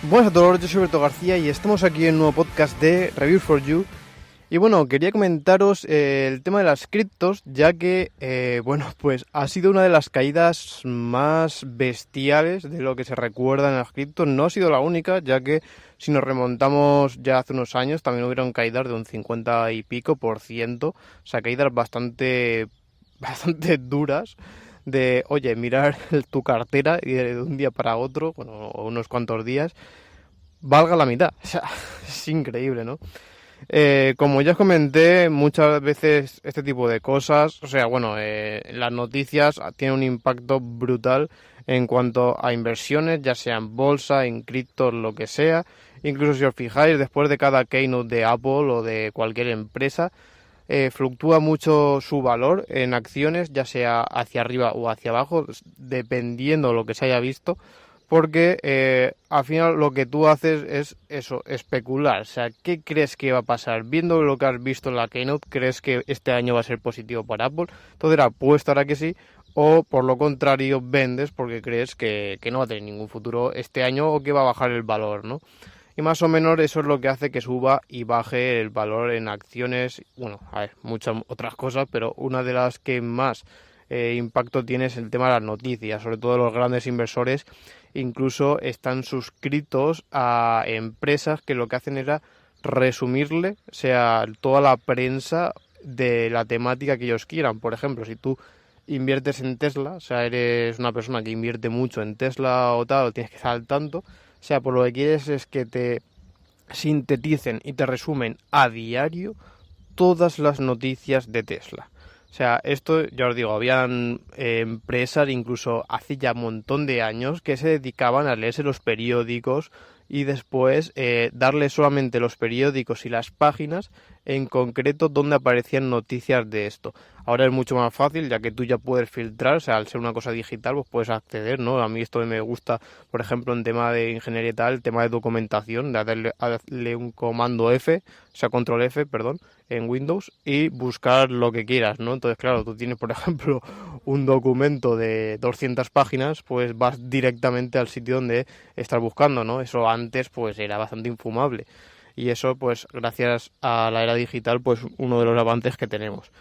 Buenas a todos, yo soy Berto García y estamos aquí en un nuevo podcast de Reviews for You. Y bueno, quería comentaros el tema de las criptos, ya que, pues ha sido una de las caídas más bestiales de lo que se recuerda en las criptos. No ha sido la única, ya que si nos remontamos ya hace unos años, también hubieron caídas de un 50 y pico por ciento. O sea, caídas bastante duras. De, oye, mirar tu cartera y de un día para otro, bueno, unos cuantos días, valga la mitad. O sea, es increíble, ¿no? Como ya os comenté, muchas veces este tipo de cosas, las noticias tienen un impacto brutal en cuanto a inversiones, ya sea en bolsa, en criptos, lo que sea. Incluso si os fijáis, después de cada keynote de Apple o de cualquier empresa, fluctúa mucho su valor en acciones, ya sea hacia arriba o hacia abajo, dependiendo de lo que se haya visto, porque al final lo que tú haces es eso, especular. O sea, ¿qué crees que va a pasar? Viendo lo que has visto en la keynote, ¿crees que este año va a ser positivo para Apple? Entonces apuestas a que sí, o por lo contrario vendes porque crees que no va a tener ningún futuro este año o que va a bajar el valor, ¿no? Y más o menos eso es lo que hace que suba y baje el valor en acciones. Bueno, a ver, muchas otras cosas, pero una de las que más impacto tiene es el tema de las noticias. Sobre todo los grandes inversores incluso están suscritos a empresas que lo que hacen era resumirle, o sea, toda la prensa de la temática que ellos quieran. Por ejemplo, si tú inviertes en Tesla, o sea, eres una persona que invierte mucho en Tesla o tal, o tienes que estar al tanto, o sea, por lo que quieres es que te sinteticen y te resumen a diario todas las noticias de Tesla. O sea, esto ya os digo, habían empresas incluso hace ya un montón de años que se dedicaban a leerse los periódicos y después darle solamente los periódicos y las páginas en concreto donde aparecían noticias de esto. Ahora es mucho más fácil, ya que tú ya puedes filtrar, o sea, al ser una cosa digital, pues puedes acceder, ¿no? A mí esto me gusta, por ejemplo, en tema de ingeniería y tal, el tema de documentación, de darle un comando F, o sea, control F, perdón, en Windows y buscar lo que quieras, ¿no? Entonces, claro, tú tienes, por ejemplo, un documento de 200 páginas, pues vas directamente al sitio donde estás buscando, ¿no? Eso antes, pues, era bastante infumable. Y eso, pues, gracias a la era digital, pues, uno de los avances que tenemos.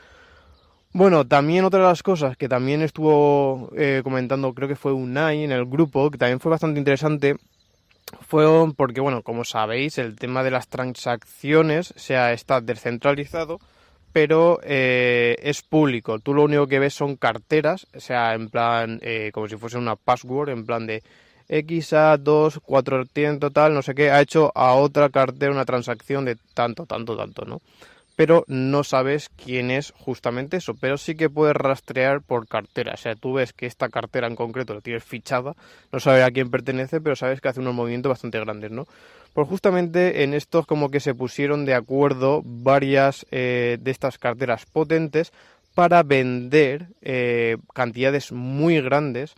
Bueno, también otra de las cosas que también estuvo comentando, creo que fue Unai en el grupo, que también fue bastante interesante, fueron porque, bueno, como sabéis, el tema de las transacciones, o sea, está descentralizado, pero es público. Tú lo único que ves son carteras, o sea, en plan, como si fuese una password, en plan de XA2, 400, tal, no sé qué, ha hecho a otra cartera una transacción de tanto, tanto, tanto, ¿no? Pero no sabes quién es justamente eso, pero sí que puedes rastrear por cartera. O sea, tú ves que esta cartera en concreto la tienes fichada, no sabes a quién pertenece, pero sabes que hace unos movimientos bastante grandes, ¿no? Pues justamente en estos como que se pusieron de acuerdo varias de estas carteras potentes para vender cantidades muy grandes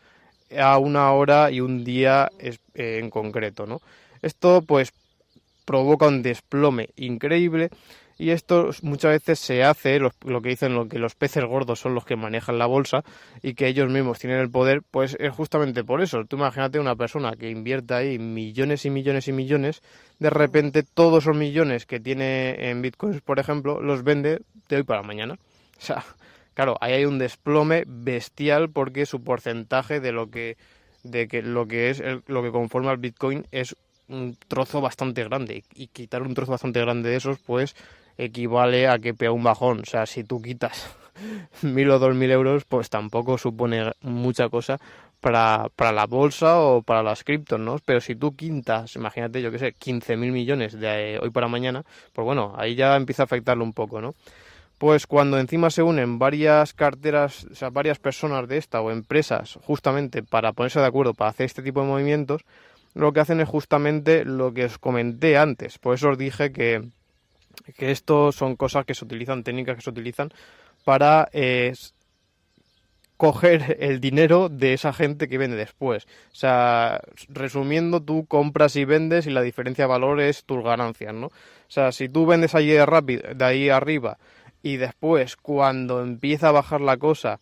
a una hora y un día en concreto, ¿no? Esto pues provoca un desplome increíble. Y esto muchas veces se hace, lo que dicen lo que los peces gordos son los que manejan la bolsa y que ellos mismos tienen el poder, pues es justamente por eso. Tú imagínate una persona que invierte ahí millones y millones y millones, de repente todos esos millones que tiene en bitcoins, por ejemplo, los vende de hoy para mañana. O sea, claro, ahí hay un desplome bestial porque su porcentaje de lo que es lo que conforma el bitcoin es un trozo bastante grande, y quitar un trozo bastante grande de esos pues equivale a que pega un bajón. O sea, si tú quitas 1.000 o 2.000 euros, pues tampoco supone mucha cosa para la bolsa o para las criptos, ¿no? Pero si tú quitas, imagínate, yo qué sé, 15.000 millones de hoy para mañana, pues bueno, ahí ya empieza a afectarlo un poco, ¿no? Pues cuando encima se unen varias carteras, o sea, varias personas de esta o empresas justamente para ponerse de acuerdo para hacer este tipo de movimientos, lo que hacen es justamente lo que os comenté antes. Por eso os dije que esto son cosas que se utilizan, técnicas que se utilizan para coger el dinero de esa gente que vende después. O sea, resumiendo, tú compras y vendes y la diferencia de valor es tus ganancias, ¿no? O sea, si tú vendes allí rápido, de ahí arriba, y después, cuando empieza a bajar la cosa,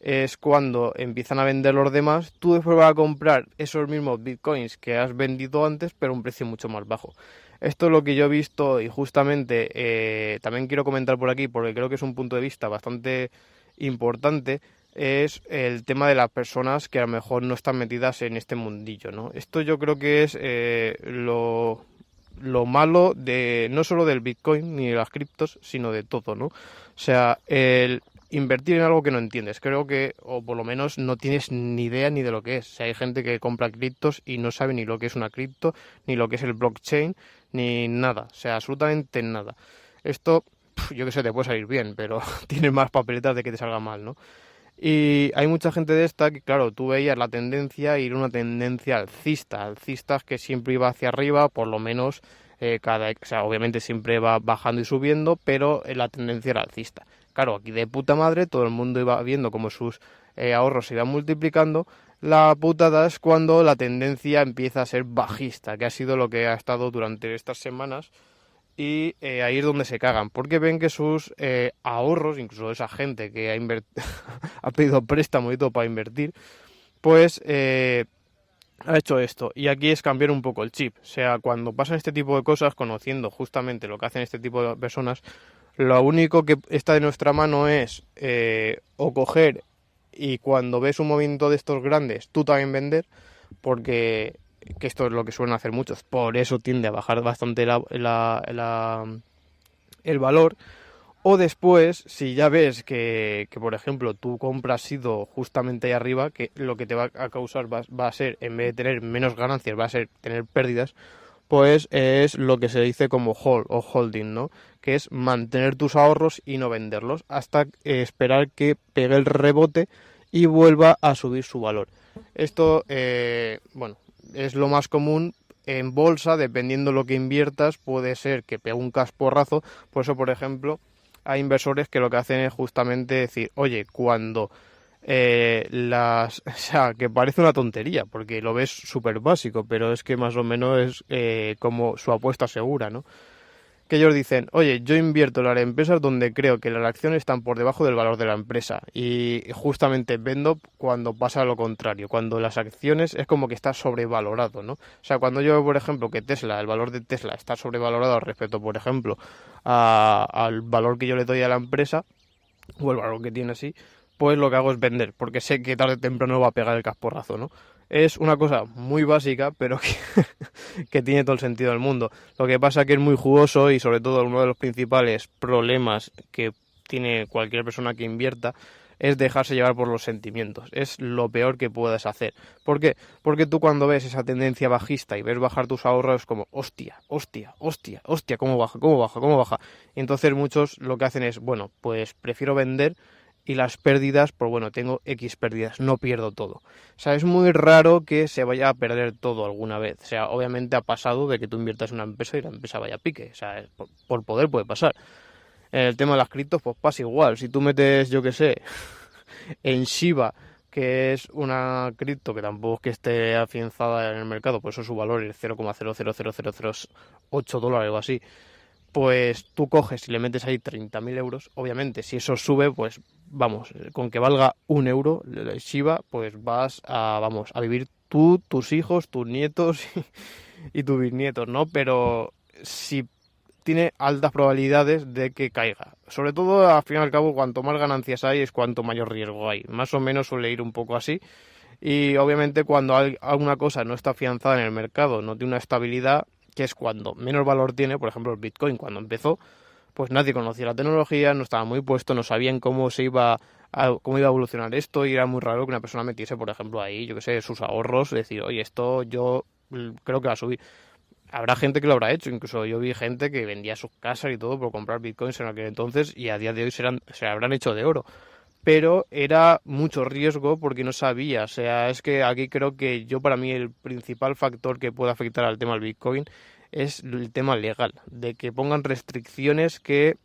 es cuando empiezan a vender los demás, tú después vas a comprar esos mismos bitcoins que has vendido antes, pero a un precio mucho más bajo. Esto es lo que yo he visto y justamente también quiero comentar por aquí, porque creo que es un punto de vista bastante importante, es el tema de las personas que a lo mejor no están metidas en este mundillo, ¿no? Esto yo creo que es lo malo de no solo del Bitcoin ni de las criptos, sino de todo, ¿no? O sea, el invertir en algo que no entiendes, creo que, o por lo menos no tienes ni idea ni de lo que es. O sea, hay gente que compra criptos y no sabe ni lo que es una cripto, ni lo que es el blockchain, ni nada, o sea, absolutamente nada. Esto, yo que sé, te puede salir bien, pero tienes más papeletas de que te salga mal, ¿no? Y hay mucha gente de esta que, claro, tú veías la tendencia y era una tendencia alcista, alcistas que siempre iba hacia arriba, por lo menos o sea, obviamente siempre va bajando y subiendo, pero la tendencia era alcista. Claro, aquí de puta madre todo el mundo iba viendo cómo sus ahorros se iban multiplicando. La putada es cuando la tendencia empieza a ser bajista, que ha sido lo que ha estado durante estas semanas y ahí es donde se cagan, porque ven que sus ahorros, incluso esa gente que ha pedido préstamo y todo para invertir, pues ha hecho esto. Y aquí es cambiar un poco el chip. O sea, cuando pasan este tipo de cosas, conociendo justamente lo que hacen este tipo de personas, lo único que está de nuestra mano es o coger y cuando ves un movimiento de estos grandes, tú también vender, porque que esto es lo que suelen hacer muchos, por eso tiende a bajar bastante el valor. O después, si ya ves que, por ejemplo, tu compra ha sido justamente ahí arriba, que lo que te va a causar va a ser, en vez de tener menos ganancias, va a ser tener pérdidas, pues es lo que se dice como hold o holding, ¿no? Que es mantener tus ahorros y no venderlos hasta esperar que pegue el rebote y vuelva a subir su valor. Esto, bueno, es lo más común en bolsa, dependiendo de lo que inviertas, puede ser que pegue un casporrazo. Por eso, por ejemplo, hay inversores que lo que hacen es justamente decir, oye, cuando o sea, que parece una tontería, porque lo ves súper básico, pero es que más o menos es como su apuesta segura, ¿no? Que ellos dicen, oye, yo invierto en las empresas donde creo que las acciones están por debajo del valor de la empresa y justamente vendo cuando pasa lo contrario, cuando las acciones es como que está sobrevalorado, ¿no? O sea, cuando yo veo, por ejemplo, que Tesla, el valor de Tesla está sobrevalorado respecto, por ejemplo, al valor que yo le doy a la empresa, o el valor que tiene así, pues lo que hago es vender, porque sé que tarde o temprano va a pegar el casporrazo, ¿no? Es una cosa muy básica, pero que tiene todo el sentido del mundo. Lo que pasa es que es muy jugoso y sobre todo uno de los principales problemas que tiene cualquier persona que invierta es dejarse llevar por los sentimientos. Es lo peor que puedes hacer. ¿Por qué? Porque tú cuando ves esa tendencia bajista y ves bajar tus ahorros es como, hostia, hostia, hostia, hostia, ¿cómo baja, cómo baja, cómo baja? Y entonces muchos lo que hacen es, bueno, pues prefiero vender y las pérdidas, pues bueno, tengo X pérdidas, no pierdo todo. O sea, es muy raro que se vaya a perder todo alguna vez. O sea, obviamente ha pasado de que tú inviertas en una empresa y la empresa vaya a pique. O sea, por poder puede pasar. En el tema de las criptos, pues pasa igual. Si tú metes, yo qué sé, en Shiba, que es una cripto que tampoco es que esté afianzada en el mercado, por eso su valor es 0,000008 dólares o así, pues tú coges y le metes ahí 30.000 euros, obviamente si eso sube, pues vamos, con que valga 1 euro Shiba, pues vas a, vamos, a vivir tú, tus hijos, tus nietos y tus bisnietos, ¿no? Pero si tiene altas probabilidades de que caiga. Sobre todo, al fin y al cabo, cuanto más ganancias hay es cuanto mayor riesgo hay. Más o menos suele ir un poco así. Y obviamente cuando alguna cosa no está afianzada en el mercado, no tiene una estabilidad, que es cuando menos valor tiene, por ejemplo el Bitcoin cuando empezó, pues nadie conocía la tecnología, no estaba muy puesto, no sabían cómo iba a evolucionar esto y era muy raro que una persona metiese, por ejemplo, ahí, yo qué sé, sus ahorros, decir, oye, esto yo creo que va a subir. Habrá gente que lo habrá hecho, incluso yo vi gente que vendía sus casas y todo por comprar bitcoins en aquel entonces y a día de hoy se habrán hecho de oro. Pero era mucho riesgo porque no sabía, o sea, es que aquí creo que yo para mí el principal factor que puede afectar al tema del bitcoin es el tema legal, de que pongan restricciones que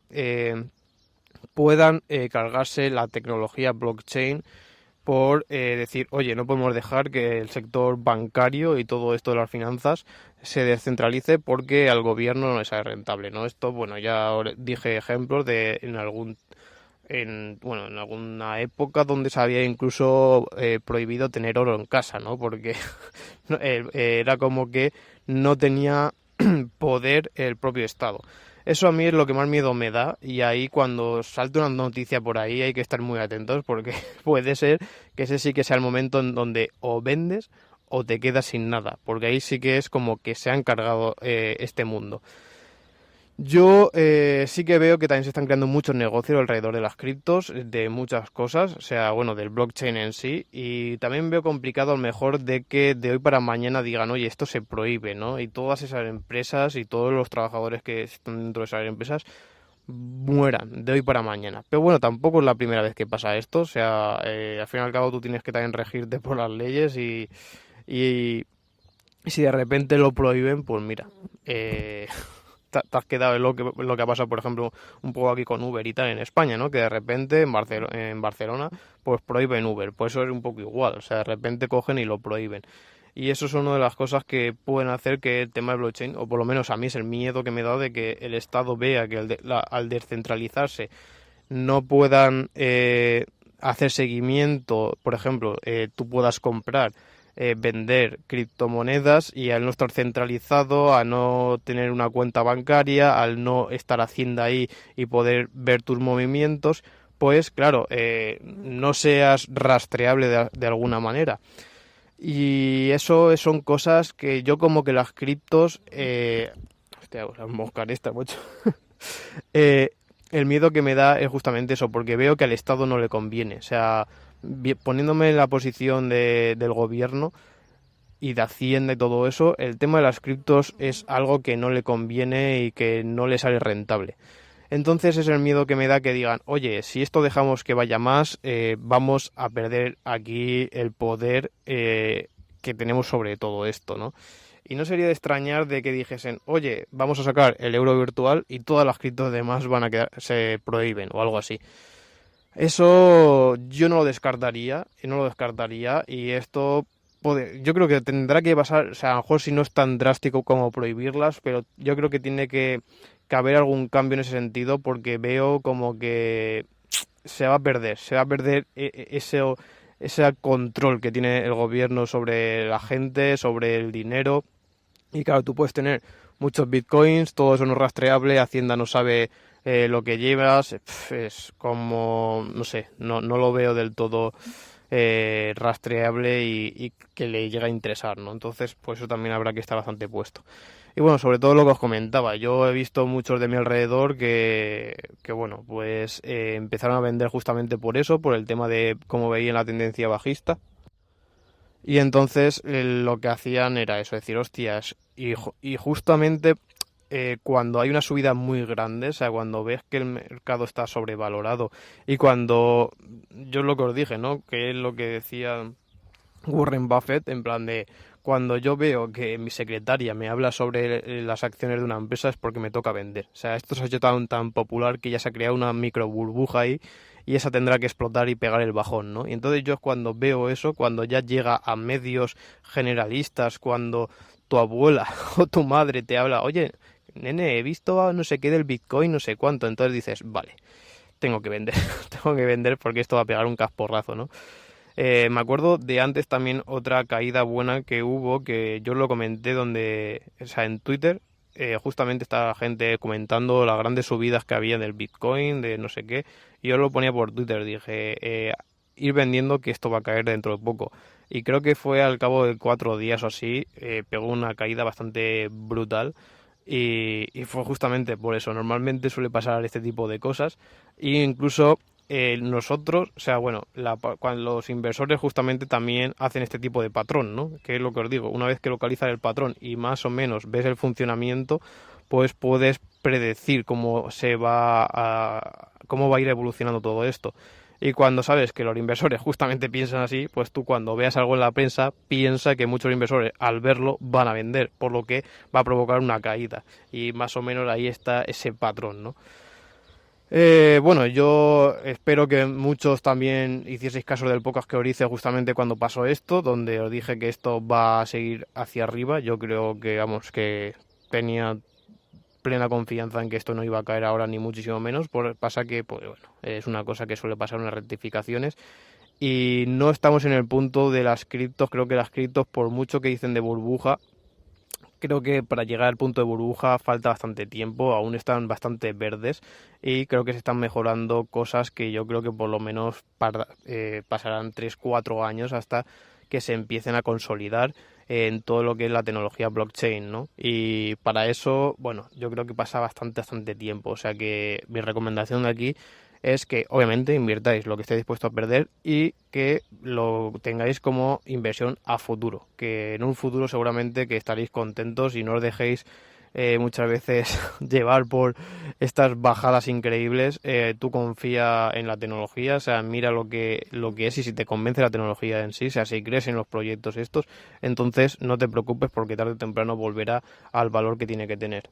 puedan cargarse la tecnología blockchain por decir, oye, no podemos dejar que el sector bancario y todo esto de las finanzas se descentralice porque al gobierno no le sale rentable, ¿no? Esto, bueno, ya dije ejemplos de en algún en alguna época donde se había incluso prohibido tener oro en casa, ¿no? Porque era como que no tenía poder el propio Estado. Eso a mí es lo que más miedo me da, y ahí cuando salte una noticia por ahí hay que estar muy atentos, porque puede ser que ese sí que sea el momento en donde o vendes o te quedas sin nada, porque ahí sí que es como que se ha encargado este mundo. Yo sí que veo que también se están creando muchos negocios alrededor de las criptos, de muchas cosas, o sea, bueno, del blockchain en sí, y también veo complicado a lo mejor de que de hoy para mañana digan, oye, esto se prohíbe, ¿no? Y todas esas empresas y todos los trabajadores que están dentro de esas empresas mueran de hoy para mañana. Pero bueno, tampoco es la primera vez que pasa esto, o sea, al fin y al cabo tú tienes que también regirte por las leyes y si de repente lo prohíben, pues mira, te has quedado en lo que ha pasado, por ejemplo, un poco aquí con Uber y tal en España, ¿no? Que de repente en Barcelona pues prohíben Uber, pues eso es un poco igual, o sea, de repente cogen y lo prohíben. Y eso es una de las cosas que pueden hacer que el tema de blockchain, o por lo menos a mí es el miedo que me da de que el Estado vea que al descentralizarse no puedan hacer seguimiento, por ejemplo, tú puedas comprar, vender criptomonedas y al no estar centralizado, a no tener una cuenta bancaria, al no estar Hacienda ahí y poder ver tus movimientos, pues claro, no seas rastreable de alguna manera. Y eso son cosas que yo como que las criptos... hostia, las moscas estas, mucho. Eh, el miedo que me da es justamente eso, porque veo que al Estado no le conviene. O sea, poniéndome en la posición del gobierno y de Hacienda y todo eso, el tema de las criptos es algo que no le conviene y que no le sale rentable. Entonces es el miedo que me da que digan, oye, si esto dejamos que vaya más, vamos a perder aquí el poder que tenemos sobre todo esto, ¿no? Y no sería de extrañar de que dijesen, oye, vamos a sacar el euro virtual y todas las criptos demás van a quedar, se prohíben o algo así. Eso yo no lo descartaría y esto yo creo que tendrá que pasar, o sea, a lo mejor si no es tan drástico como prohibirlas, pero yo creo que tiene que haber algún cambio en ese sentido porque veo como que se va a perder ese control que tiene el gobierno sobre la gente, sobre el dinero. Y claro, tú puedes tener muchos bitcoins, todo eso no es rastreable, Hacienda no sabe lo que llevas, es como, no sé, no lo veo del todo rastreable y que le llega a interesar, ¿no? Entonces, pues eso también habrá que estar bastante puesto. Y bueno, sobre todo lo que os comentaba, yo he visto muchos de mi alrededor que bueno, pues empezaron a vender justamente por eso, por el tema de cómo veían la tendencia bajista. Y entonces lo que hacían era eso, decir, hostias, y justamente cuando hay una subida muy grande, o sea, cuando ves que el mercado está sobrevalorado y cuando, yo lo que os dije, ¿no? Que es lo que decía Warren Buffett, en plan de, cuando yo veo que mi secretaria me habla sobre las acciones de una empresa es porque me toca vender. O sea, esto se ha hecho tan popular que ya se ha creado una micro burbuja ahí y esa tendrá que explotar y pegar el bajón, ¿no? Y entonces yo cuando veo eso, cuando ya llega a medios generalistas, cuando tu abuela o tu madre te habla, oye, nene, he visto no sé qué del Bitcoin, no sé cuánto, entonces dices, vale, tengo que vender, tengo que vender porque esto va a pegar un casporrazo, ¿no? Me acuerdo de antes también otra caída buena que hubo, que yo lo comenté donde, o sea, en Twitter, justamente estaba gente comentando las grandes subidas que había del Bitcoin, de no sé qué, y yo lo ponía por Twitter, dije, ir vendiendo que esto va a caer dentro de poco. Y creo que fue al cabo de 4 días o así, pegó una caída bastante brutal. Y fue justamente por eso. Normalmente suele pasar este tipo de cosas. E incluso nosotros, o sea, bueno, cuando los inversores justamente también hacen este tipo de patrón, ¿no? Que es lo que os digo, una vez que localizas el patrón y más o menos ves el funcionamiento, pues puedes predecir cómo va a ir evolucionando todo esto. Y cuando sabes que los inversores justamente piensan así, pues tú cuando veas algo en la prensa piensa que muchos inversores al verlo van a vender, por lo que va a provocar una caída. Y más o menos ahí está ese patrón, ¿no? Bueno, yo espero que muchos también hicieseis caso del podcast que os hice justamente cuando pasó esto, donde os dije que esto va a seguir hacia arriba. Yo creo que, vamos, que tenía plena confianza en que esto no iba a caer ahora ni muchísimo menos. Pasa que, pues bueno, es una cosa que suele pasar en las rectificaciones. Y no estamos en el punto de las criptos. Creo que las criptos, por mucho que dicen de burbuja, creo que para llegar al punto de burbuja falta bastante tiempo, aún están bastante verdes y creo que se están mejorando cosas que yo creo que por lo menos pasarán 3-4 años hasta que se empiecen a consolidar en todo lo que es la tecnología blockchain, ¿no? Y para eso, bueno, yo creo que pasa bastante tiempo, o sea que mi recomendación de aquí es que obviamente invirtáis lo que estéis dispuestos a perder y que lo tengáis como inversión a futuro, que en un futuro seguramente que estaréis contentos y no os dejéis muchas veces llevar por estas bajadas increíbles. Tú confía en la tecnología, o sea, mira lo que es y si te convence la tecnología en sí, o sea, si crees en los proyectos estos, entonces no te preocupes porque tarde o temprano volverá al valor que tiene que tener.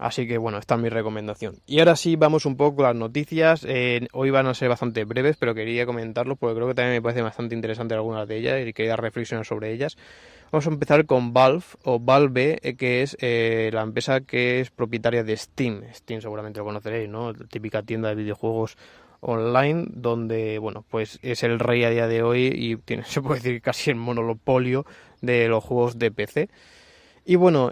Así que bueno, esta es mi recomendación. Y ahora sí, vamos un poco con las noticias. Hoy van a ser bastante breves, pero quería comentarlo porque creo que también me parece bastante interesante algunas de ellas y quería reflexionar sobre ellas. Vamos a empezar con Valve, o Valve, que es la empresa que es propietaria de Steam. Steam seguramente lo conoceréis, ¿no? La típica tienda de videojuegos online, donde, bueno, pues es el rey a día de hoy y tiene, se puede decir, casi el monopolio de los juegos de PC. Y bueno,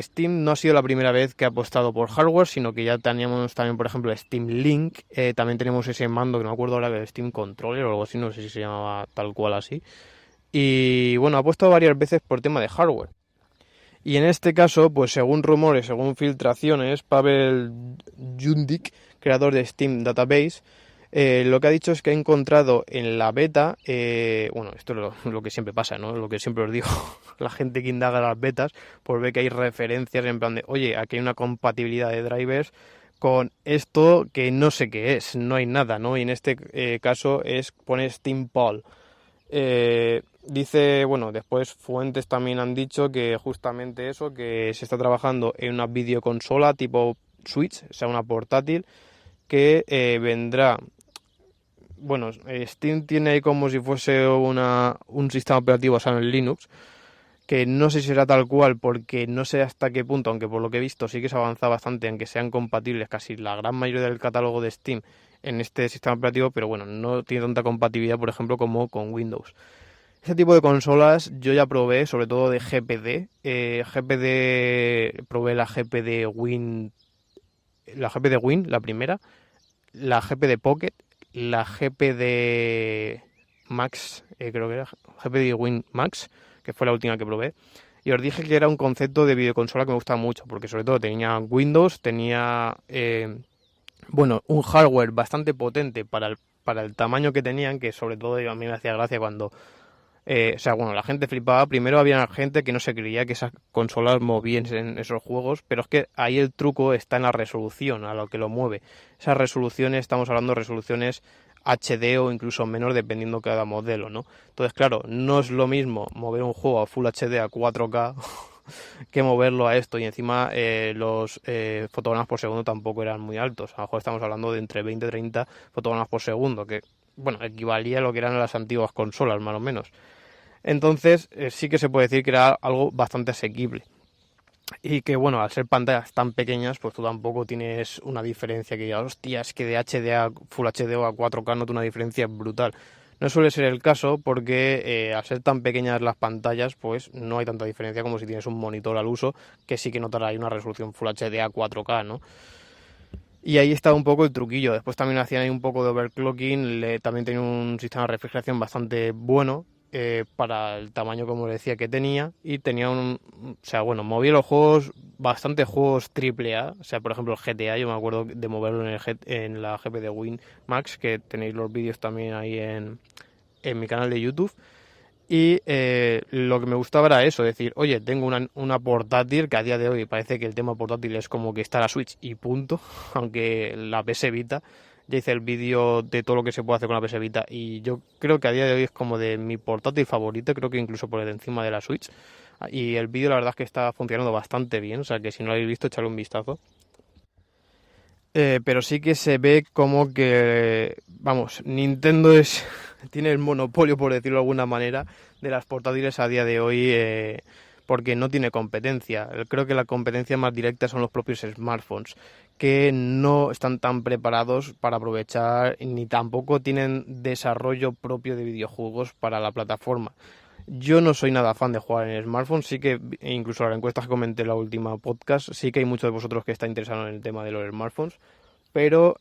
Steam no ha sido la primera vez que ha apostado por hardware, sino que ya teníamos también, por ejemplo, Steam Link. También tenemos ese mando que no me acuerdo ahora, que Steam Controller o algo así, no sé si se llamaba tal cual así. Y bueno, ha apostado varias veces por tema de hardware. Y en este caso, pues según rumores, según filtraciones, Pavel Jundik, creador de Steam Database, lo que ha dicho es que ha encontrado en la beta, bueno, esto es lo que siempre pasa, ¿no? Lo que siempre os digo, la gente que indaga las betas, pues ve que hay referencias en plan de, oye, aquí hay una compatibilidad de drivers con esto que no sé qué es, no hay nada, ¿no? Y en este caso pone Steam Poll. Dice, bueno, después fuentes también han dicho que justamente eso, que se está trabajando en una videoconsola tipo Switch, o sea, una portátil, que vendrá. Bueno, Steam tiene ahí como si fuese un sistema operativo basado en Linux, que no sé si será tal cual porque no sé hasta qué punto, aunque por lo que he visto sí que se avanza bastante en que sean compatibles casi la gran mayoría del catálogo de Steam en este sistema operativo, pero bueno, no tiene tanta compatibilidad, por ejemplo, como con Windows. Este tipo de consolas yo ya probé, sobre todo de GPD. Probé la GPD Win, la primera, la GPD Pocket, la GPD Max, creo que era GPD Win Max, que fue la última que probé. Y os dije que era un concepto de videoconsola que me gusta mucho, porque sobre todo tenía Windows, tenía bueno, un hardware bastante potente para el tamaño que tenían, que sobre todo a mí me hacía gracia cuando o sea, bueno, la gente flipaba. Primero había gente que no se creía que esas consolas movían en esos juegos, pero es que ahí el truco está en la resolución, a lo que lo mueve. Esas resoluciones, estamos hablando de resoluciones HD o incluso menor dependiendo cada modelo, ¿no? Entonces, claro, no es lo mismo mover un juego a Full HD a 4K que moverlo a esto, y encima los fotogramas por segundo tampoco eran muy altos. A lo mejor estamos hablando de entre 20 y 30 fotogramas por segundo, que, bueno, equivalía a lo que eran las antiguas consolas, más o menos. Entonces, sí que se puede decir que era algo bastante asequible. Y que, bueno, al ser pantallas tan pequeñas, pues tú tampoco tienes una diferencia que digas, hostia, es que de HD a Full HD o a 4K noto una diferencia brutal. No suele ser el caso porque al ser tan pequeñas las pantallas, pues no hay tanta diferencia como si tienes un monitor al uso, que sí que notará ahí una resolución Full HD a 4K, ¿no? Y ahí está un poco el truquillo. Después también hacían ahí un poco de overclocking, también tenía un sistema de refrigeración bastante bueno para el tamaño, como decía, que tenía. Y tenía o sea, bueno, movía los juegos, bastantes juegos triple A. O sea, por ejemplo, el GTA, yo me acuerdo de moverlo en la GP de Win Max, que tenéis los vídeos también ahí en mi canal de YouTube. Y lo que me gustaba era eso, decir, oye, tengo una portátil, que a día de hoy parece que el tema portátil es como que está la Switch y punto, aunque la PS Vita, ya hice el vídeo de todo lo que se puede hacer con la PS Vita y yo creo que a día de hoy es como de mi portátil favorito, creo que incluso por encima de la Switch, y el vídeo la verdad es que está funcionando bastante bien, o sea que si no lo habéis visto, echadle un vistazo. Pero sí que se ve como que, vamos, Nintendo tiene el monopolio, por decirlo de alguna manera, de las portátiles a día de hoy, porque no tiene competencia. Creo que la competencia más directa son los propios smartphones, que no están tan preparados para aprovechar ni tampoco tienen desarrollo propio de videojuegos para la plataforma. Yo no soy nada fan de jugar en smartphone, sí que incluso las encuestas que comenté en la última podcast, sí que hay muchos de vosotros que está interesados en el tema de los smartphones, pero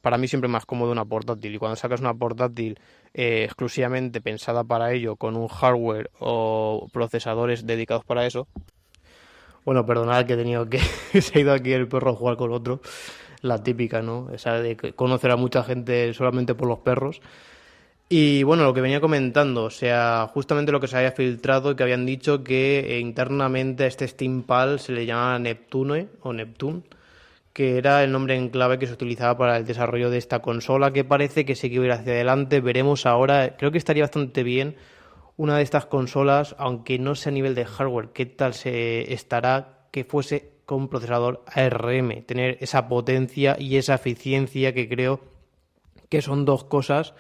para mí siempre es más cómodo una portátil, y cuando sacas una portátil exclusivamente pensada para ello, con un hardware o procesadores dedicados para eso, bueno, perdonad que he tenido que se ha ido aquí el perro a jugar con otro, la típica, ¿no? Esa de conocer a mucha gente solamente por los perros. Y bueno, lo que venía comentando, o sea, justamente lo que se había filtrado y que habían dicho que internamente a este Steam Pal se le llama Neptune o Neptune, que era el nombre en clave que se utilizaba para el desarrollo de esta consola, que parece que sí que va a ir hacia adelante. Veremos ahora, creo que estaría bastante bien una de estas consolas, aunque no sea a nivel de hardware, qué tal se estará que fuese con un procesador ARM, tener esa potencia y esa eficiencia que creo que son dos cosas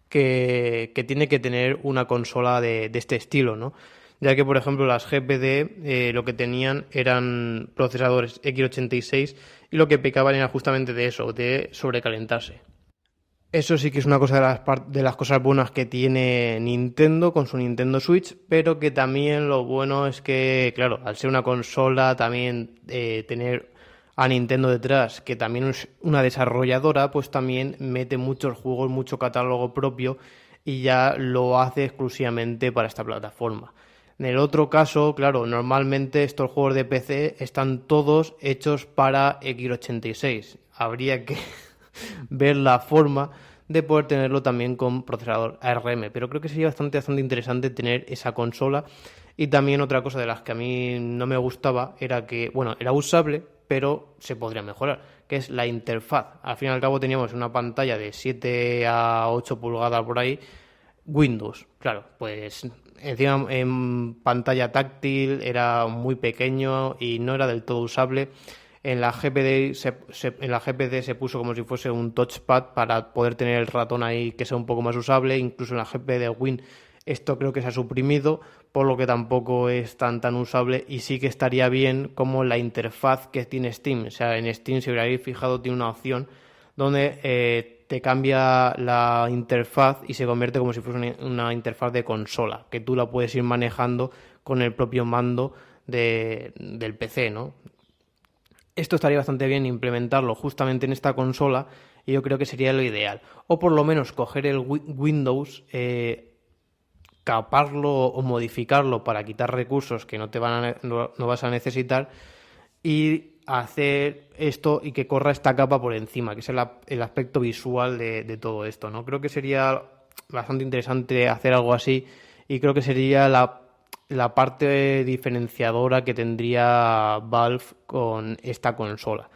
que tiene que tener una consola de este estilo, ¿no? Ya que, por ejemplo, las GPD lo que tenían eran procesadores x86 y lo que pecaban era justamente de eso, de sobrecalentarse. Eso sí que es una cosa de las cosas buenas que tiene Nintendo con su Nintendo Switch, pero que también lo bueno es que, claro, al ser una consola, también tener a Nintendo detrás, que también es una desarrolladora, pues también mete muchos juegos, mucho catálogo propio y ya lo hace exclusivamente para esta plataforma. En el otro caso, claro, normalmente estos juegos de PC están todos hechos para x86. Habría que ver la forma de poder tenerlo también con procesador ARM, pero creo que sería bastante interesante tener esa consola. Y también otra cosa de las que a mí no me gustaba era que, bueno, era usable, pero se podría mejorar, que es la interfaz. Al fin y al cabo teníamos una pantalla de 7 a 8 pulgadas por ahí, Windows, claro, pues encima en pantalla táctil era muy pequeño y no era del todo usable. En la GPD se puso como si fuese un touchpad para poder tener el ratón ahí que sea un poco más usable. Incluso en la GPD Win esto creo que se ha suprimido, por lo que tampoco es tan usable, y sí que estaría bien como la interfaz que tiene Steam. O sea, en Steam, si habréis fijado, tiene una opción donde te cambia la interfaz y se convierte como si fuese una interfaz de consola, que tú la puedes ir manejando con el propio mando del PC, ¿no? Esto estaría bastante bien implementarlo justamente en esta consola y yo creo que sería lo ideal. O por lo menos coger el Windows, caparlo o modificarlo para quitar recursos que no vas a necesitar y hacer esto y que corra esta capa por encima, que es el aspecto visual de todo esto, ¿no? Creo que sería bastante interesante hacer algo así y creo que sería la parte diferenciadora que tendría Valve con esta consola.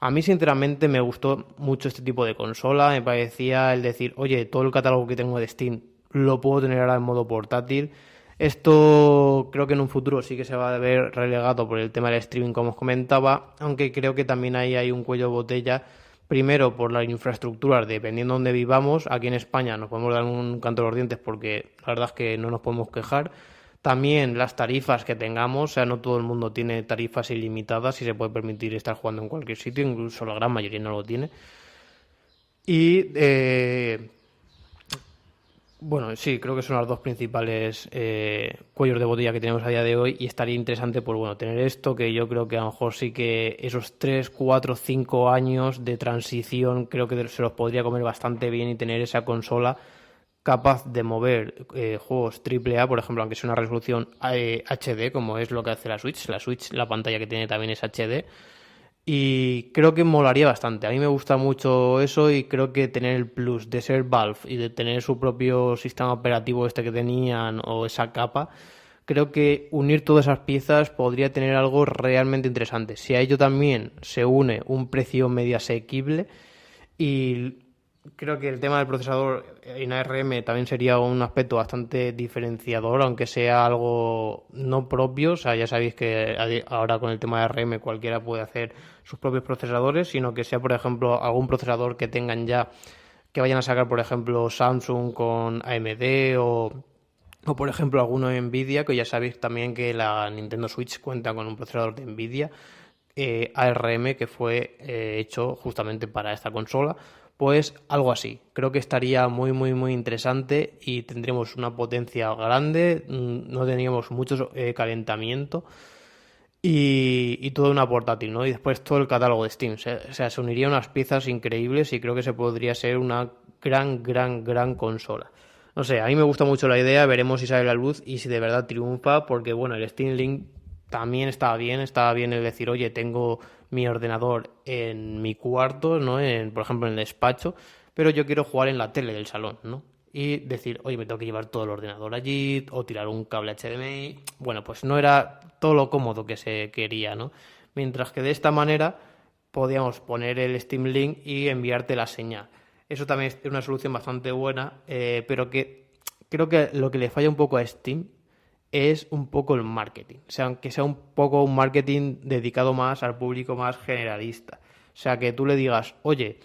A mí, sinceramente, me gustó mucho este tipo de consola. Me parecía el decir, oye, todo el catálogo que tengo de Steam lo puedo tener ahora en modo portátil. Esto creo que en un futuro sí que se va a ver relegado por el tema del streaming, como os comentaba, aunque creo que también ahí hay un cuello de botella. Primero, por las infraestructuras, dependiendo de dónde vivamos. Aquí en España nos podemos dar un canto de los dientes porque la verdad es que no nos podemos quejar. También las tarifas que tengamos, o sea, no todo el mundo tiene tarifas ilimitadas y se puede permitir estar jugando en cualquier sitio, incluso la gran mayoría no lo tiene. Y bueno, sí, creo que son las dos principales cuellos de botella que tenemos a día de hoy y estaría interesante, pues bueno, tener esto, que yo creo que a lo mejor sí que esos 3, 4, 5 años de transición creo que se los podría comer bastante bien y tener esa consola capaz de mover juegos AAA, por ejemplo, aunque sea una resolución HD, como es lo que hace la Switch. La Switch, la pantalla que tiene también es HD. Y creo que molaría bastante. A mí me gusta mucho eso y creo que tener el plus de ser Valve y de tener su propio sistema operativo este que tenían o esa capa, creo que unir todas esas piezas podría tener algo realmente interesante. Si a ello también se une un precio medio asequible y creo que el tema del procesador en ARM también sería un aspecto bastante diferenciador, aunque sea algo no propio. O sea, ya sabéis que ahora con el tema de ARM cualquiera puede hacer sus propios procesadores, sino que sea, por ejemplo, algún procesador que tengan ya, que vayan a sacar, por ejemplo, Samsung con AMD o O por ejemplo alguno de Nvidia, que ya sabéis también que la Nintendo Switch cuenta con un procesador de Nvidia ARM que fue hecho justamente para esta consola. Pues algo así, creo que estaría muy muy muy interesante y tendríamos una potencia grande, no tendríamos mucho calentamiento y toda una portátil, ¿no? Y después todo el catálogo de Steam, o sea, se unirían unas piezas increíbles y creo que se podría ser una gran consola. No sé, a mí me gusta mucho la idea, veremos si sale a la luz y si de verdad triunfa, porque bueno, el Steam Link también estaba bien el decir, oye, tengo mi ordenador en mi cuarto, ¿no? Por ejemplo, en el despacho, pero yo quiero jugar en la tele del salón, ¿no? Y decir, oye, me tengo que llevar todo el ordenador allí o tirar un cable HDMI. Bueno, pues no era todo lo cómodo que se quería, ¿no? Mientras que de esta manera podíamos poner el Steam Link y enviarte la señal. Eso también es una solución bastante buena, pero que creo que lo que le falla un poco a Steam es un poco el marketing. O sea, aunque sea un poco un marketing dedicado más al público más generalista. O sea, que tú le digas, oye,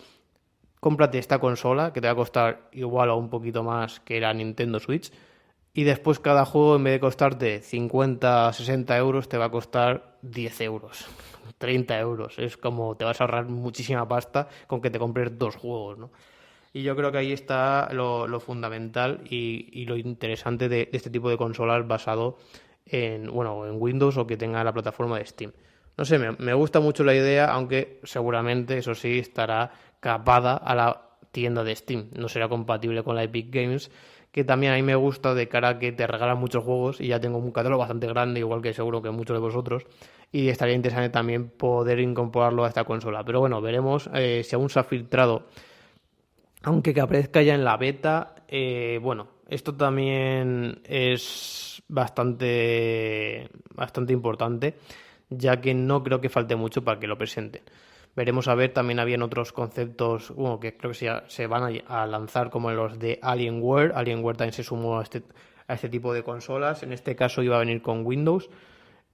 cómprate esta consola que te va a costar igual o un poquito más que la Nintendo Switch y después cada juego en vez de costarte 50, 60 euros te va a costar 10 euros, 30 euros. Es como te vas a ahorrar muchísima pasta con que te compres dos juegos, ¿no? Y yo creo que ahí está lo fundamental y lo interesante de este tipo de consolas basado bueno, en Windows o que tenga la plataforma de Steam. No sé, me gusta mucho la idea, aunque seguramente, eso sí, estará capada a la tienda de Steam. No será compatible con la Epic Games, que también a mí me gusta de cara a que te regalan muchos juegos y ya tengo un catálogo bastante grande, igual que seguro que muchos de vosotros, y estaría interesante también poder incorporarlo a esta consola. Pero bueno, veremos si aún se ha filtrado, aunque que aparezca ya en la beta. Bueno, esto también es bastante importante, ya que no creo que falte mucho para que lo presenten. Veremos a ver, también habían otros conceptos, bueno, que creo que se van a lanzar como los de Alienware. Alienware también se sumó a este tipo de consolas. En este caso iba a venir con Windows.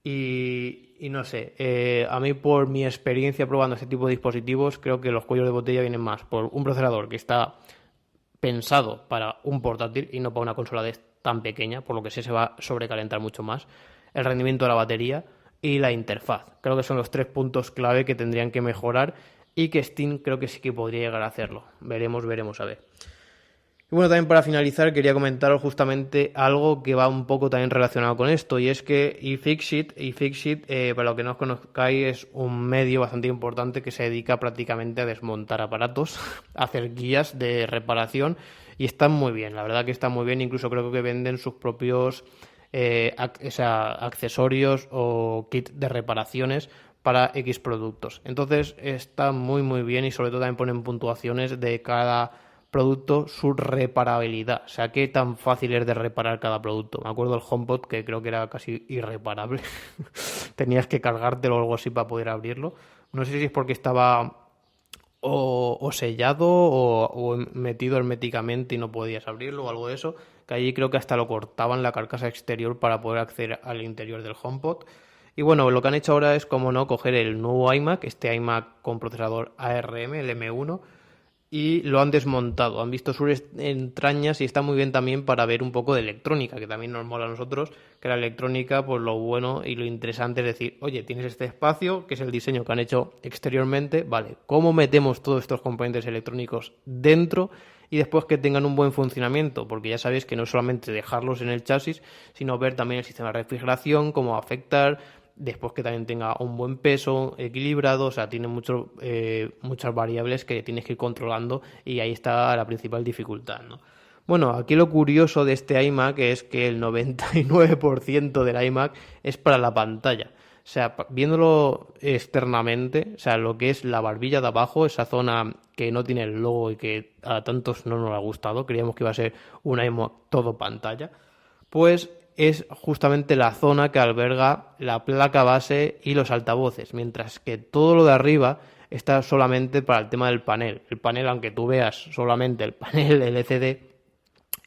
Y no sé, a mí por mi experiencia probando este tipo de dispositivos, creo que los cuellos de botella vienen más por un procesador que está pensado para un portátil y no para una consola tan pequeña, por lo que se va a sobrecalentar mucho más, el rendimiento de la batería y la interfaz. Creo que son los tres puntos clave que tendrían que mejorar y que Steam creo que sí que podría llegar a hacerlo. Veremos a ver. Y bueno, también para finalizar quería comentaros justamente algo que va un poco también relacionado con esto, y es que iFixit, para lo que no os conozcáis, es un medio bastante importante que se dedica prácticamente a desmontar aparatos, a hacer guías de reparación, y están muy bien, la verdad que están muy bien, incluso creo que venden sus propios accesorios o kit de reparaciones para X productos. Entonces está muy bien y sobre todo también ponen puntuaciones de cada producto, su reparabilidad, o sea, qué tan fácil es de reparar cada producto. Me acuerdo del HomePod, que creo que era casi irreparable. Tenías que cargártelo o algo así para poder abrirlo. No sé si es porque estaba o sellado o metido herméticamente y no podías abrirlo o algo de eso, que allí creo que hasta lo cortaban la carcasa exterior para poder acceder al interior del HomePod. Y bueno, lo que han hecho ahora es, como no, coger el nuevo iMac, este iMac con procesador ARM, el M1, y lo han desmontado, han visto sus entrañas y está muy bien también para ver un poco de electrónica, que también nos mola a nosotros, que la electrónica, pues lo bueno y lo interesante es decir, oye, tienes este espacio, que es el diseño que han hecho exteriormente, vale, ¿cómo metemos todos estos componentes electrónicos dentro y después que tengan un buen funcionamiento? Porque ya sabéis que no es solamente dejarlos en el chasis, sino ver también el sistema de refrigeración, cómo va a afectar, después que también tenga un buen peso equilibrado, o sea, tiene muchas variables que tienes que ir controlando y ahí está la principal dificultad, ¿no? Bueno, aquí lo curioso de este iMac es que el 99% del iMac es para la pantalla. O sea, viéndolo externamente, o sea, lo que es la barbilla de abajo, esa zona que no tiene el logo y que a tantos no nos ha gustado, creíamos que iba a ser un iMac todo pantalla, pues es justamente la zona que alberga la placa base y los altavoces, mientras que todo lo de arriba está solamente para el tema del panel. El panel, aunque tú veas solamente el panel LCD,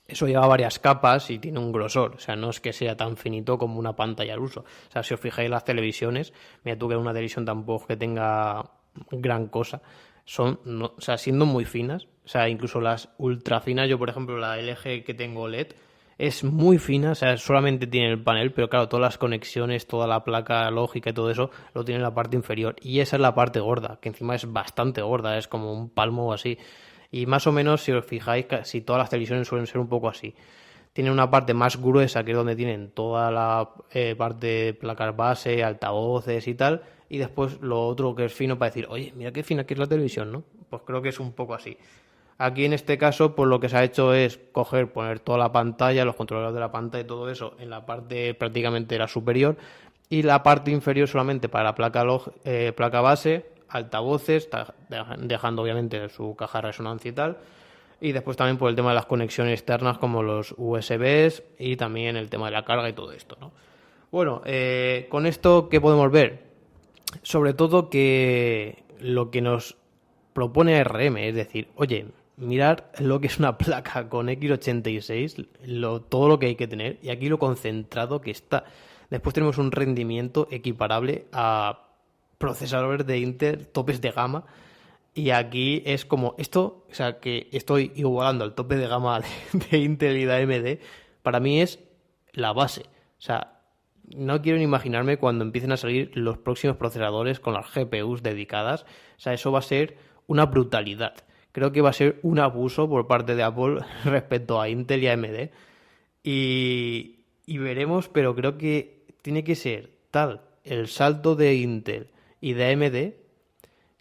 eso lleva varias capas y tiene un grosor, o sea, no es que sea tan finito como una pantalla al uso. O sea, si os fijáis en las televisiones, mira tú que una televisión tampoco que tenga gran cosa, son, no, o sea, siendo muy finas, o sea, incluso las ultra finas, yo por ejemplo la LG que tengo LED, es muy fina, o sea, solamente tiene el panel, pero claro, todas las conexiones, toda la placa lógica y todo eso lo tiene en la parte inferior. Y esa es la parte gorda, que encima es bastante gorda, es como un palmo o así. Y más o menos, si os fijáis, si todas las televisiones suelen ser un poco así. Tienen una parte más gruesa, que es donde tienen toda la parte de placas base, altavoces y tal. Y después lo otro que es fino para decir, oye, mira qué fina que es la televisión, ¿no? Pues creo que es un poco así. Aquí en este caso, pues lo que se ha hecho es poner toda la pantalla, los controladores de la pantalla y todo eso en la parte prácticamente de la superior y la parte inferior solamente para la placa base, altavoces, dejando obviamente su caja de resonancia y tal. Y después también por el tema de las conexiones externas como los USBs y también el tema de la carga y todo esto, ¿no? Bueno, con esto, ¿qué podemos ver? Sobre todo que lo que nos propone ARM, es decir, oye, mirar lo que es una placa con x86, todo lo que hay que tener, y aquí lo concentrado que está. Después tenemos un rendimiento equiparable a procesadores de Intel, topes de gama, y aquí es como esto, o sea, que estoy igualando al tope de gama de Intel y de AMD, para mí es la base. O sea, no quiero ni imaginarme cuando empiecen a salir los próximos procesadores con las GPUs dedicadas. O sea, eso va a ser una brutalidad. Creo que va a ser un abuso por parte de Apple respecto a Intel y AMD. Y veremos, pero creo que tiene que ser tal el salto de Intel y de AMD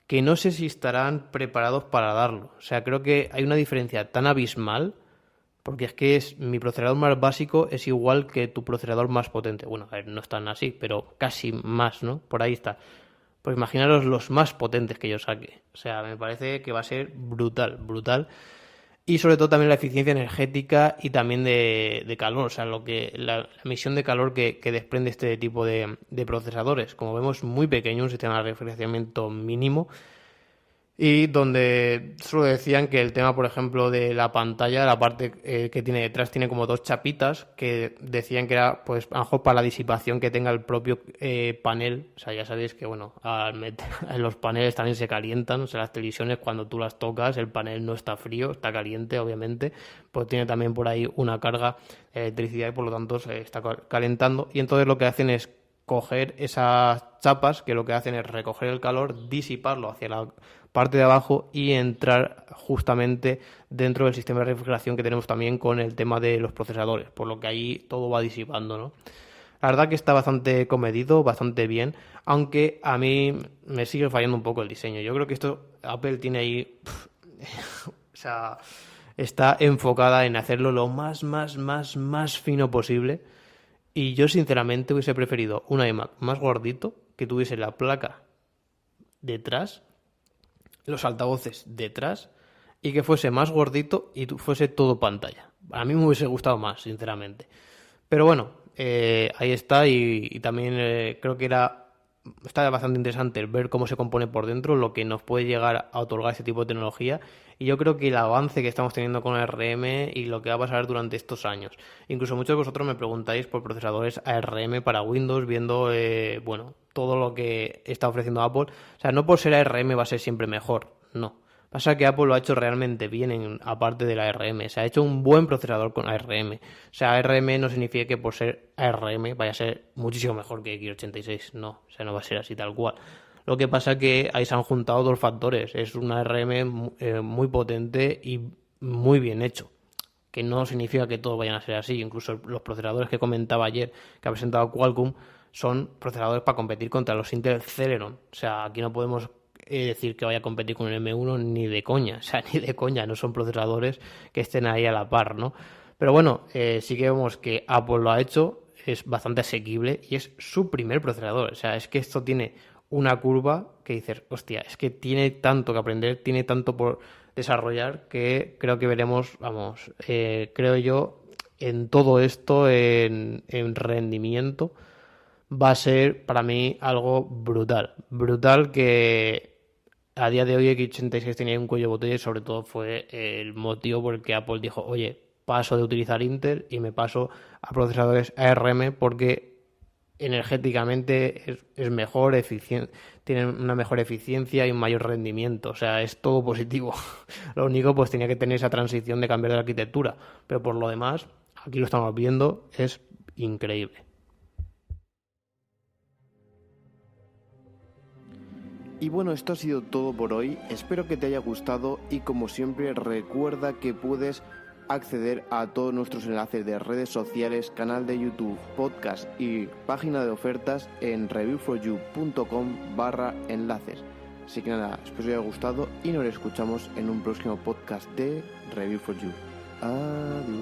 que no sé si estarán preparados para darlo. O sea, creo que hay una diferencia tan abismal, porque es que mi procesador más básico es igual que tu procesador más potente. Bueno, a ver, no es tan así, pero casi más, ¿no? Por ahí está. Pues imaginaros los más potentes que yo saque. O sea, me parece que va a ser brutal, brutal. Y sobre todo también la eficiencia energética y también de calor, o sea, la emisión de calor que desprende este tipo de procesadores. Como vemos, muy pequeño, un sistema de refrigeramiento mínimo. Y donde solo decían que el tema, por ejemplo, de la pantalla, la parte que tiene detrás, tiene como dos chapitas que decían que era, pues, a lo mejor para la disipación que tenga el propio panel. O sea, ya sabéis que, bueno, los paneles también se calientan. O sea, las televisiones, cuando tú las tocas, el panel no está frío, está caliente, obviamente. Pues tiene también por ahí una carga de electricidad y por lo tanto se está calentando. Y entonces lo que hacen es coger esas chapas, que lo que hacen es recoger el calor, disiparlo hacia la parte de abajo y entrar justamente dentro del sistema de refrigeración que tenemos también con el tema de los procesadores, por lo que ahí todo va disipando, ¿no? La verdad que está bastante comedido, bastante bien, aunque a mí me sigue fallando un poco el diseño. Yo creo que esto Apple tiene ahí, o sea, está enfocada en hacerlo lo más fino posible. Y yo sinceramente hubiese preferido un iMac más gordito, que tuviese la placa detrás, los altavoces detrás, y que fuese más gordito y fuese todo pantalla. A mí me hubiese gustado más, sinceramente. Pero bueno, ahí está y también creo que está bastante interesante el ver cómo se compone por dentro, lo que nos puede llegar a otorgar este tipo de tecnología. Y yo creo que el avance que estamos teniendo con ARM y lo que va a pasar durante estos años. Incluso muchos de vosotros me preguntáis por procesadores ARM para Windows, viendo bueno, todo lo que está ofreciendo Apple. O sea, no por ser ARM va a ser siempre mejor, no. Pasa que Apple lo ha hecho realmente bien aparte de la ARM. Se ha hecho un buen procesador con ARM. O sea, ARM no significa que por ser ARM vaya a ser muchísimo mejor que x86. No, o sea, no va a ser así tal cual. Lo que pasa que ahí se han juntado dos factores. Es un ARM muy potente y muy bien hecho. Que no significa que todos vayan a ser así. Incluso los procesadores que comentaba ayer, que ha presentado Qualcomm, son procesadores para competir contra los Intel Celeron. O sea, aquí no podemos decir que vaya a competir con el M1 ni de coña, o sea, ni de coña, no son procesadores que estén ahí a la par, ¿no? Pero bueno, sí que vemos que Apple lo ha hecho, es bastante asequible y es su primer procesador, o sea, es que esto tiene una curva que dices, hostia, es que tiene tanto que aprender, tiene tanto por desarrollar que creo que veremos, vamos, creo yo, en todo esto, en rendimiento, va a ser para mí algo brutal. Brutal que a día de hoy x86 tenía un cuello de botella y sobre todo fue el motivo por el que Apple dijo, oye, paso de utilizar Intel y me paso a procesadores ARM porque energéticamente es mejor, tienen una mejor eficiencia y un mayor rendimiento. O sea, es todo positivo. Lo único pues tenía que tener esa transición de cambiar de arquitectura. Pero por lo demás, aquí lo estamos viendo, es increíble. Y bueno, esto ha sido todo por hoy, espero que te haya gustado y como siempre recuerda que puedes acceder a todos nuestros enlaces de redes sociales, canal de YouTube, podcast y página de ofertas en reviewforyou.com/enlaces. Así que nada, espero que os haya gustado y nos escuchamos en un próximo podcast de Review for You. Adiós.